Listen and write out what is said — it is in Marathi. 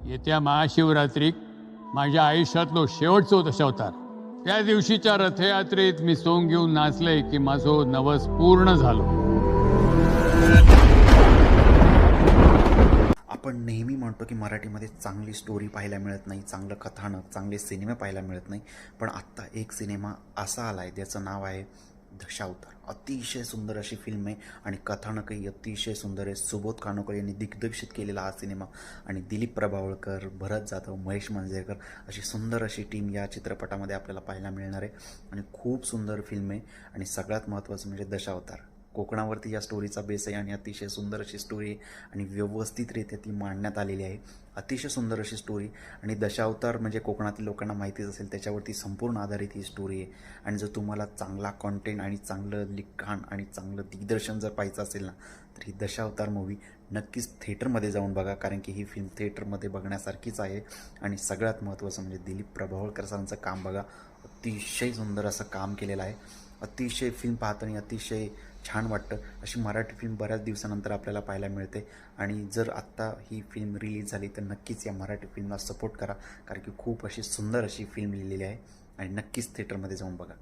येत्या महाशिवरात्रीक माझ्या आयुष्यातलो शेवटचो दशावतार. त्या दिवशीच्या रथयात्रेत मी सोंग घेऊन नाचले की माझो नवस पूर्ण झालो. आपण नेहमी म्हणतो की मराठीमध्ये चांगली स्टोरी पाहायला मिळत नाही, चांगलं कथानक, चांगले सिनेमे पाहायला मिळत नाही. पण आत्ता एक सिनेमा असा आला आहे ज्याचं नाव आहे दशावतार. अतिशय सुंदर अशी फिल्म आहे आणि कथानकही अतिशय सुंदर आहे. सुबोध कानोकर यांनी दिग्दर्शित केलेला हा सिनेमा आणि दिलीप प्रभावळकर, भरत जाधव, महेश मांजरेकर अशी सुंदर अशी टीम या चित्रपटामध्ये आपल्याला पाहायला मिळणार आहे. आणि खूप सुंदर फिल्म आहे. आणि सगळ्यात महत्त्वाचं म्हणजे दशावतार कोकणावरती या स्टोरीचा बेस आहे आणि अतिशय सुंदर अशी स्टोरी आहे आणि व्यवस्थितरित्या ती मांडण्यात आलेली आहे. अतिशय सुंदर अशी स्टोरी. आणि दशावतार म्हणजे कोकणातील लोकांना माहितीच असेल, त्याच्यावरती संपूर्ण आधारित ही स्टोरी आहे. आणि जर तुम्हाला चांगला कॉन्टेंट आणि चांगलं लिखाण आणि चांगलं दिग्दर्शन जर पाहायचं असेल ना, तर ही दशावतार मूवी नक्कीच थिएटरमध्ये जाऊन बघा, कारण की ही फिल्म थिएटरमध्ये बघण्यासारखीच आहे. आणि सगळ्यात महत्त्वाचं म्हणजे दिलीप प्रभावळकर सरांचं काम बघा, अतिशय सुंदर असं काम केलेलं आहे. अतिशय फिल्म पाहताना अतिशय छान वाटतं. अशी मराठी फिल्म बऱ्याच दिवसानंतर आपल्याला पाहायला मिळते. आणि जर आत्ता ही फिल्म रिलीज झाली तर नक्कीच या मराठी फिल्मला सपोर्ट करा, कारण की खूप अशी सुंदर अशी फिल्म लिहिलेली आहे आणि नक्कीच थिएटरमध्ये जाऊन बघा.